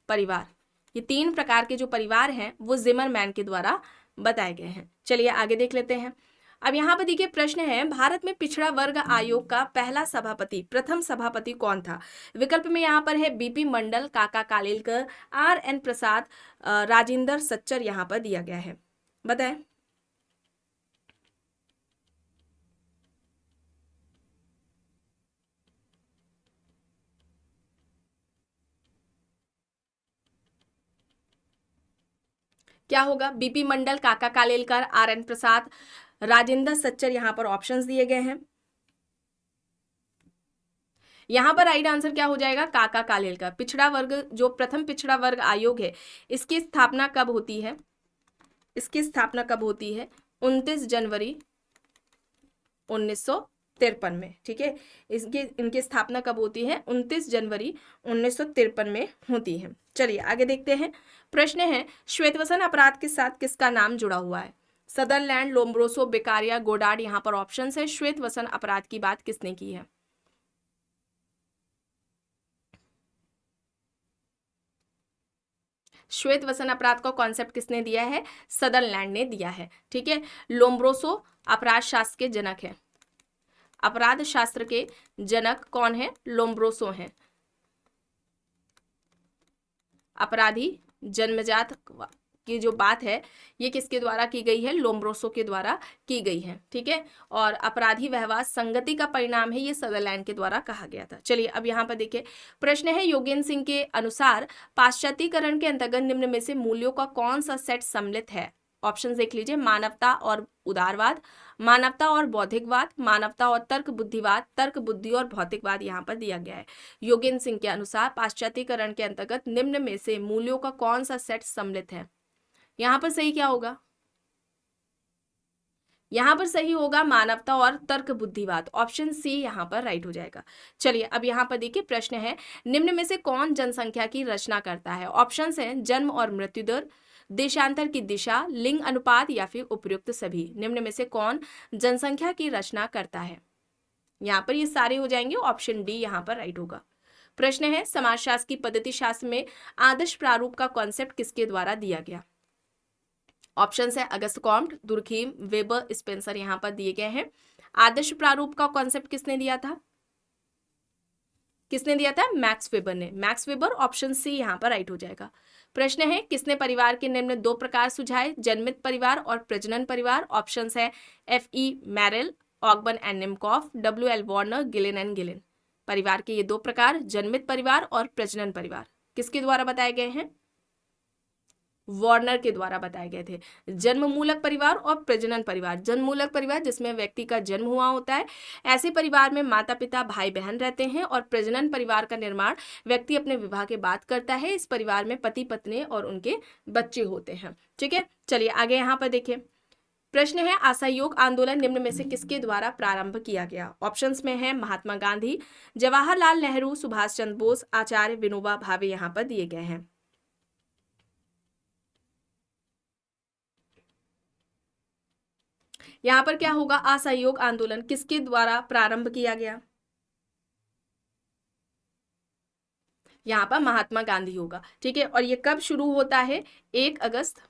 परिवार, ये 3 प्रकार के जो परिवार हैं वो जिमरमैन के द्वारा बताए गए हैं। चलिए आगे देख लेते हैं। अब यहाँ पर देखिए प्रश्न है, भारत में पिछड़ा वर्ग आयोग का पहला सभापति, प्रथम सभापति कौन था? विकल्प में यहाँ पर है बीपी मंडल, काका कालेलकर, आर.एन. प्रसाद, राजेंद्र सच्चर यहाँ पर दिया गया है। बताएं। क्या होगा? बीपी मंडल, काका कालेलकर, आर.एन. प्रसाद, राजेंद्र सच्चर यहाँ पर ऑप्शंस दिए गए हैं। यहाँ पर राइट आंसर क्या हो जाएगा? काका कालेलकर। पिछड़ा वर्ग, जो प्रथम पिछड़ा वर्ग आयोग है, इसकी स्थापना कब होती है? इसकी स्थापना कब होती है? 29 जनवरी 1953 में। ठीक है, इनकी स्थापना कब होती है? 29 जनवरी 1953 में होती है। चलिए आगे देखते हैं। प्रश्न है, श्वेतवसन अपराध के साथ किसका नाम जुड़ा हुआ है? सदरलैंड, लोम्ब्रोसो, बेकारिया, गोडार्ड यहाँ पर ऑप्शंस है। श्वेतवसन अपराध की बात किसने की है? श्वेतवसन अपराध का कॉन्सेप्ट किसने दिया है? सदरलैंड ने दिया है। ठीक है, लोम्ब्रोसो अपराध शास्त्र के जनक है। अपराध शास्त्र के जनक कौन है? लोम्ब्रोसो हैं। अपराधी जन्मजात की जो बात है ये किसके द्वारा की गई है? लोम्ब्रोसो के द्वारा की गई है। ठीक है, और अपराधी व्यवहार संगति का परिणाम है, ये सदरलैंड के द्वारा कहा गया था। चलिए अब यहाँ पर देखिए प्रश्न है, योगेंद्र सिंह के अनुसार पाश्चात्यकरण के अंतर्गत निम्न में से मूल्यों का कौन सा सेट सम्मिलित है? ऑप्शन देख लीजिए, मानवता और उदारवाद, मानवता और बौद्धिकवाद, मानवता और तर्क बुद्धिवाद, तर्क बुद्धि और भौतिकवाद यहाँ पर दिया गया है। योगेंद्र सिंह के अनुसार पाश्चात्यकरण के अंतर्गत निम्न में से मूल्यों का कौन सा सेट सम्मिलित है? यहाँ पर सही क्या होगा? यहाँ पर सही होगा मानवता और तर्क बुद्धिवाद, ऑप्शन सी यहाँ पर राइट हो जाएगा। चलिए अब यहाँ पर देखिए प्रश्न है, निम्न में से कौन जनसंख्या की रचना करता है? ऑप्शंस हैं जन्म और मृत्यु दर, देशांतर की दिशा, लिंग अनुपात या फिर उपयुक्त सभी। निम्न में से कौन जनसंख्या की रचना करता है? यहाँ पर ये सारे हो जाएंगे, ऑप्शन डी यहाँ पर राइट होगा। प्रश्न है, समाजशास्त्र की पद्धति शास्त्र में आदर्श प्रारूप का कॉन्सेप्ट किसके द्वारा दिया गया? ऑप्शंस है Auguste Comte, Durkheim, weber, Spencer यहाँ पर दिए गए हैं। आदर्श प्रारूप का कॉन्सेप्ट किसने दिया था? किसने दिया था? मैक्स वेबर ने। मैक्स वेबर, ऑप्शन सी यहाँ पर राइट हो जाएगा। प्रश्न है, किसने परिवार के निम्न 2 प्रकार सुझाए? जन्मित परिवार और प्रजनन परिवार। ऑप्शंस है F.E. Merrill, Ogburn and Nimkoff, W.L. Warner, Gillin and Gillin. परिवार के ये 2 प्रकार, जन्मित परिवार और प्रजनन परिवार, किसके द्वारा बताए गए हैं? वार्नर के द्वारा बताए गए थे। जन्म मूलक परिवार और प्रजनन परिवार, जन्म मूलक परिवार जिसमें व्यक्ति का जन्म हुआ होता है, ऐसे परिवार में माता पिता भाई बहन रहते हैं, और प्रजनन परिवार का निर्माण व्यक्ति अपने विवाह के बाद करता है। इस परिवार में पति पत्नी और उनके बच्चे होते हैं। ठीक है, चलिए आगे यहाँ पर देखिए प्रश्न है, असहयोग आंदोलन निम्न में से किसके द्वारा प्रारंभ किया गया? ऑप्शंस में है महात्मा गांधी, जवाहरलाल नेहरू, सुभाष चंद्र बोस, आचार्य विनोबा भावे यहाँ पर दिए गए हैं। यहाँ पर क्या होगा? असहयोग आंदोलन किसके द्वारा प्रारंभ किया गया? यहाँ पर महात्मा गांधी होगा। ठीक है, और ये कब शुरू होता है? 1 अगस्त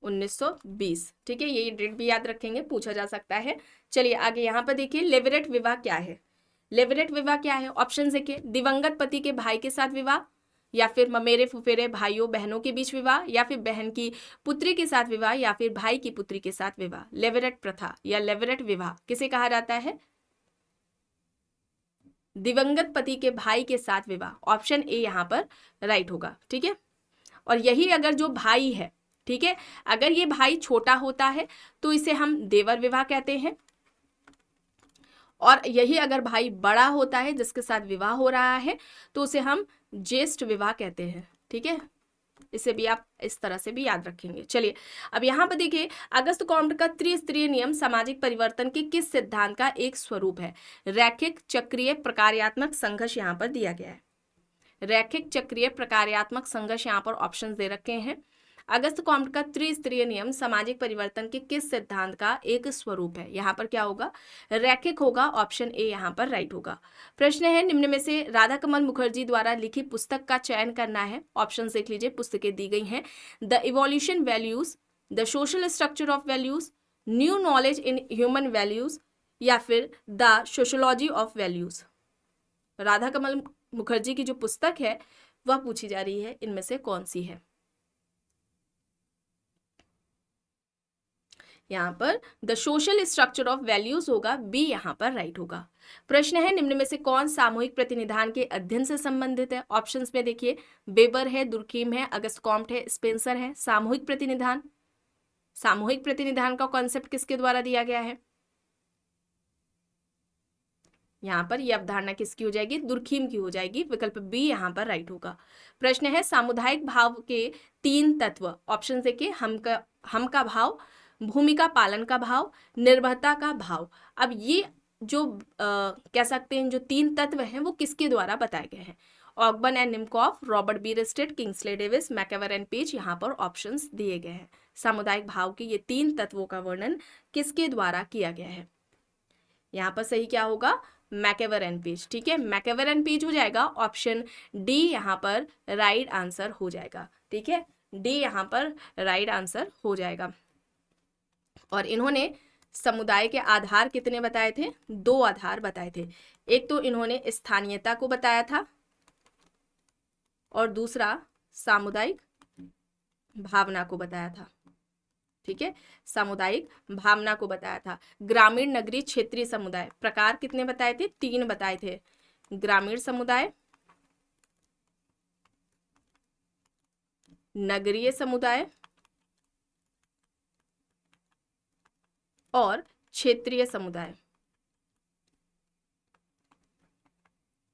1920। ठीक है, ये डेट भी याद रखेंगे, पूछा जा सकता है। चलिए आगे यहाँ पर देखिए, लेवरेट विवाह क्या है? लेवरेट विवाह क्या है? ऑप्शन देखिए, दिवंगत पति के भाई के साथ विवाह, या फिर ममेरे फुफेरे भाइयों बहनों के बीच विवाह, या फिर बहन की पुत्री के साथ विवाह, या फिर भाई की पुत्री के साथ विवाह। लेवरेट प्रथा या लेवरेट विवाह किसे कहा जाता है? दिवंगत पति के भाई के साथ विवाह, ऑप्शन ए यहाँ पर राइट होगा। ठीक है, और यही अगर जो भाई है, ठीक है, अगर ये भाई छोटा होता है तो इसे हम देवर विवाह कहते हैं, और यही अगर भाई बड़ा होता है जिसके साथ विवाह हो रहा है तो उसे हम ज्येष्ठ विवाह कहते हैं। ठीक है, इसे भी आप इस तरह से भी याद रखेंगे। चलिए अब यहाँ पर देखिए, अगस्त कॉम्ट का त्रिस्तरीय नियम सामाजिक परिवर्तन के किस सिद्धांत का एक स्वरूप है? रैखिक, चक्रीय, प्रकार्यात्मक संघर्ष यहाँ पर दिया गया है। रैखिक, चक्रीय, प्रकार्यात्मक संघर्ष यहाँ पर ऑप्शन दे रखे हैं। अगस्त कॉम्ट का त्रिस्तरीय नियम सामाजिक परिवर्तन के किस सिद्धांत का एक स्वरूप है? यहाँ पर क्या होगा? रैखिक होगा, ऑप्शन ए यहाँ पर राइट होगा। प्रश्न है, निम्न में से राधा कमल मुखर्जी द्वारा लिखी पुस्तक का चयन करना है। ऑप्शन देख लीजिए, पुस्तकें दी गई हैं। The evolution values, the social structure of values, new knowledge in human values, या फिर the sociology of values. Radha Kamal Mukherjee की जो पुस्तक है वह पूछी जा रही है, इनमें से कौन सी है? यहाँ पर the social structure of values होगा, बी यहाँ पर राइट होगा। प्रश्न है, निम्न में से कौन सामूहिक प्रतिनिधान के अध्ययन से संबंधित है? ऑप्शंस में देखिए, वेबर है, दुर्कीम है, अगस्त कॉम्ट है, स्पेंसर है। सामूहिक प्रतिनिधान, सामूहिक प्रतिनिधान का कॉन्सेप्ट किसके द्वारा दिया गया है? यहाँ पर यह अवधारणा किसकी हो जाएगी? दुर्कीम की हो जाएगी। विकल्प बी यहाँ पर राइट होगा। प्रश्न है, सामुदायिक भाव के 3 तत्व। ऑप्शन देखिए, हम का भाव, भूमिका पालन का भाव, निर्भरता का भाव। अब ये जो कह सकते हैं जो 3 तत्व हैं वो किसके द्वारा बताए गए हैं? Ogburn and Nimkoff, Robert Bierstedt, Kingsley Davis, MacIver and Page, यहाँ पर ऑप्शंस दिए गए हैं। सामुदायिक भाव के ये 3 तत्वों का वर्णन किसके द्वारा किया गया है? यहाँ पर सही क्या होगा? मैकेवर एंड पेज। ठीक है, मैकेवर एंड पेज हो जाएगा, ऑप्शन डी यहाँ पर राइट आंसर हो जाएगा। ठीक है, डी यहाँ पर राइट आंसर हो जाएगा। और इन्होंने समुदाय के आधार कितने बताए थे? 2 आधार बताए थे। एक तो इन्होंने स्थानीयता को बताया था और दूसरा सामुदायिक भावना को बताया था। ठीक है, सामुदायिक भावना को बताया था। ग्रामीण, नगरीय, क्षेत्रीय समुदाय, प्रकार कितने बताए थे? 3 बताए थे। ग्रामीण समुदाय, नगरीय समुदाय और क्षेत्रीय समुदाय।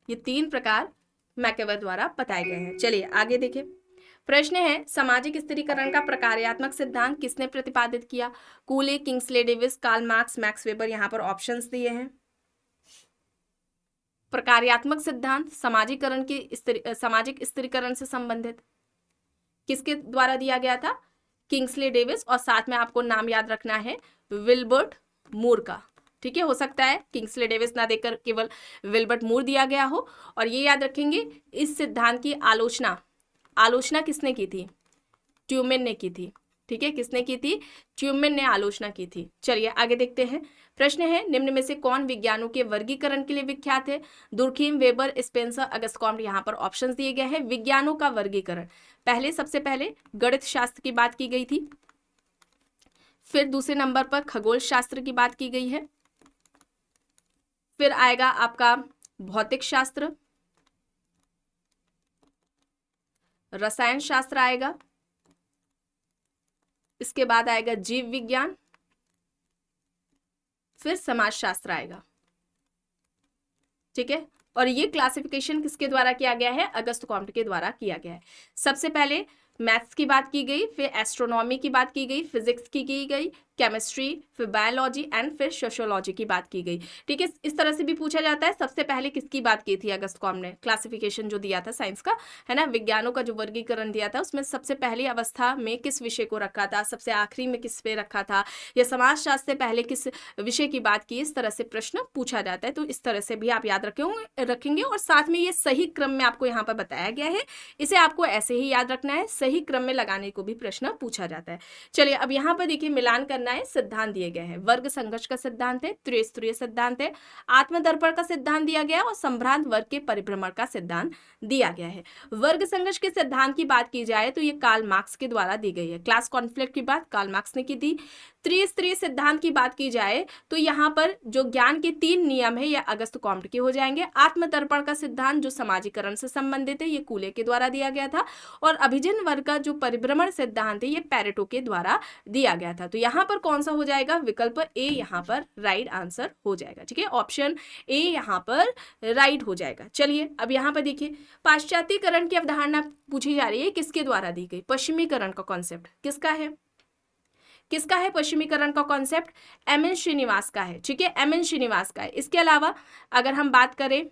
ये 3 प्रकार मैकेवर द्वारा बताए गए हैं। चलिए आगे देखिए, प्रश्न है, सामाजिक स्थिरीकरण का प्रकार्यात्मक सिद्धांत किसने प्रतिपादित किया? Cooley, Kingsley Davis, Karl Marx, Max Weber. यहाँ पर ऑप्शंस दिए हैं। प्रकार्यात्मक सिद्धांत सामाजिकरण की सामाजिक स्थिरीकरण से संबंधित किसके द्वारा दिया गया था? किंग्सले डेविस, और साथ में आपको नाम याद रखना है विल्बर्ट मूर का। ठीक है, हो सकता है किंग्सले डेविस ना देकर केवल विल्बर्ट मूर दिया गया हो। और ये याद रखेंगे, इस सिद्धांत की आलोचना किसने की थी? ट्यूमेन ने की थी। ठीक है, किसने की थी? ट्यूमेन ने आलोचना की थी। चलिए आगे देखते हैं। प्रश्न है, निम्न में से कौन विज्ञानों के वर्गीकरण के लिए विख्यात है? दुर्कीम, वेबर, स्पेंसर, अगस्त कॉम्ट। यहाँ पर ऑप्शंस दिए गए हैं। विज्ञानों का वर्गीकरण, सबसे पहले गणित शास्त्र की बात की गई थी, फिर दूसरे नंबर पर खगोल शास्त्र की बात की गई है, फिर आएगा आपका भौतिक शास्त्र, रसायन शास्त्र आएगा, इसके बाद आएगा जीव विज्ञान, फिर समाज शास्त्र आएगा। ठीक है, और ये क्लासिफिकेशन किसके द्वारा किया गया है? अगस्त कॉम्ट के द्वारा किया गया है। सबसे पहले मैथ्स की बात की गई, फिर एस्ट्रोनॉमी की बात की गई, फिजिक्स की गई, केमिस्ट्री, फिर बायोलॉजी एंड फिर सोशियोलॉजी की बात की गई। ठीक है, इस तरह से भी पूछा जाता है सबसे पहले किसकी बात की थी अगस्त कॉम्ट ने? क्लासिफिकेशन जो दिया था साइंस का, है ना, विज्ञानों का जो वर्गीकरण दिया था उसमें सबसे पहली अवस्था में किस विषय को रखा था, सबसे आखिरी में किस पे रखा था, या समाज शास्त्र से पहले किस विषय की बात की? इस तरह से प्रश्न पूछा जाता है। तो इस तरह से भी आप याद रखेंगे और साथ में ये सही क्रम में आपको यहाँ पर बताया गया है, इसे आपको ऐसे ही याद रखना है। सही क्रम में लगाने को भी प्रश्न पूछा जाता है। चलिए अब यहाँ पर देखिए, मिलान करना अवधारणाएं सिद्धांत दिए गए हैं। वर्ग संघर्ष का सिद्धांत है, त्रिस्तरीय सिद्धांत है, आत्मदर्पण का सिद्धांत दिया गया है और संभ्रांत वर्ग के परिभ्रमण का सिद्धांत दिया गया है। वर्ग संघर्ष के सिद्धांत की बात की जाए तो ये कार्ल मार्क्स के द्वारा दी गई है। क्लास कॉन्फ्लिक्ट की बात कार्ल मार्क्स ने की थी। त्रिस्तरीय सिद्धांत की बात की जाए तो यहाँ पर जो ज्ञान के 3 नियम है ये अगस्त कॉम्ट के हो जाएंगे। आत्मदर्पण का सिद्धांत जो समाजीकरण से संबंधित है ये कूले के द्वारा दिया गया था, और अभिजन वर्ग का जो परिभ्रमण सिद्धांत है ये पैरेटो के द्वारा दिया गया था। तो यहाँ पर कौन सा हो जाएगा, विकल्प ए यहाँ पर राइट आंसर हो जाएगा। ठीक है, ऑप्शन ए यहाँ पर राइट हो जाएगा। चलिए अब यहाँ पर देखिए, पाश्चात्यकरण की अवधारणा पूछी जा रही है, किसके द्वारा दी गई। पश्चिमीकरण का कॉन्सेप्ट किसका है, किसका है पश्चिमीकरण का कॉन्सेप्ट, एम.एन. श्रीनिवास का है। ठीक है, एम.एन. श्रीनिवास का है। इसके अलावा अगर हम बात करें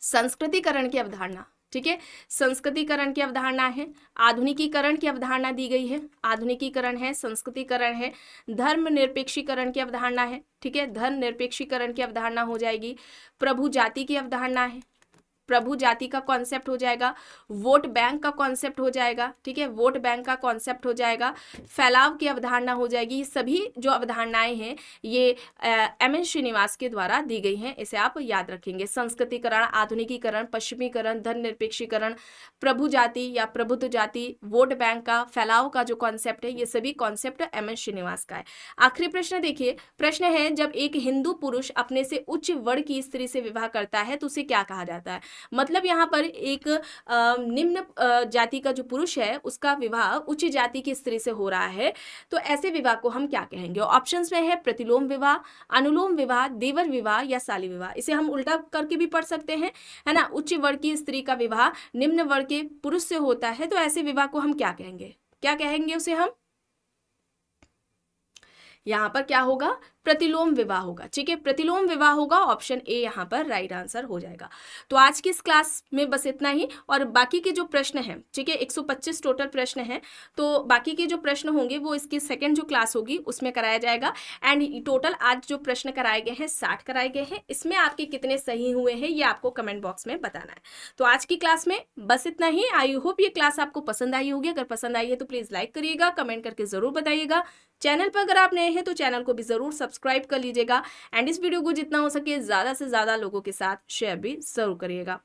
संस्कृतिकरण की अवधारणा, ठीक है, संस्कृतिकरण की अवधारणा है, आधुनिकीकरण की अवधारणा दी गई है, आधुनिकीकरण है, संस्कृतिकरण है, धर्मनिरपेक्षीकरण की अवधारणा है। ठीक है, धर्मनिरपेक्षीकरण की अवधारणा हो जाएगी, प्रभु जाति की अवधारणा है, प्रभु जाति का कॉन्सेप्ट हो जाएगा, वोट बैंक का कॉन्सेप्ट हो जाएगा। ठीक है, वोट बैंक का कॉन्सेप्ट हो जाएगा, फैलाव की अवधारणा हो जाएगी। ये सभी जो अवधारणाएं हैं ये एम.एन. श्रीनिवास के द्वारा दी गई हैं, इसे आप याद रखेंगे। संस्कृतिकरण, आधुनिकीकरण, पश्चिमीकरण, धर्मनिरपेक्षीकरण, प्रभु जाति या प्रभुत्व जाति, वोट बैंक का, फैलाव का जो कॉन्सेप्ट है, ये सभी कॉन्सेप्ट एम.एन. श्रीनिवास का है। आखिरी प्रश्न देखिए, प्रश्न है जब एक हिंदू पुरुष अपने से उच्च वर्ग की स्त्री से विवाह करता है तो उसे क्या कहा जाता है। मतलब यहाँ पर एक निम्न जाति का जो पुरुष है उसका विवाह उच्च जाति की स्त्री से हो रहा है, तो ऐसे विवाह को हम क्या कहेंगे। ऑप्शंस में है प्रतिलोम विवाह, अनुलोम विवाह, देवर विवाह या साली विवाह। इसे हम उल्टा करके भी पढ़ सकते हैं, है ना। उच्च वर्ग की स्त्री का विवाह निम्न वर्ग के पुरुष से होता है, तो ऐसे विवाह को हम क्या कहेंगे, क्या कहेंगे उसे हम। यहाँ पर क्या होगा, प्रतिलोम विवाह होगा। ठीक है, प्रतिलोम विवाह होगा, ऑप्शन ए यहाँ पर राइट आंसर हो जाएगा। तो आज की इस क्लास में बस इतना ही, और बाकी के जो प्रश्न हैं, ठीक है, 125 टोटल प्रश्न हैं, तो बाकी के जो प्रश्न होंगे वो इसकी सेकंड जो क्लास होगी उसमें कराया जाएगा। एंड टोटल आज जो प्रश्न कराए गए हैं 60 कराए गए हैं, इसमें आपके कितने सही हुए हैं ये आपको कमेंट बॉक्स में बताना है। तो आज की क्लास में बस इतना ही। आई होप ये क्लास आपको पसंद आई होगी। अगर पसंद आई है तो प्लीज़ लाइक करिएगा, कमेंट करके ज़रूर बताइएगा। चैनल पर अगर आप नए हैं तो चैनल को भी ज़रूर सब्सक्राइब कर लीजिएगा, एंड इस वीडियो को जितना हो सके ज़्यादा से ज़्यादा लोगों के साथ शेयर भी ज़रूर करिएगा।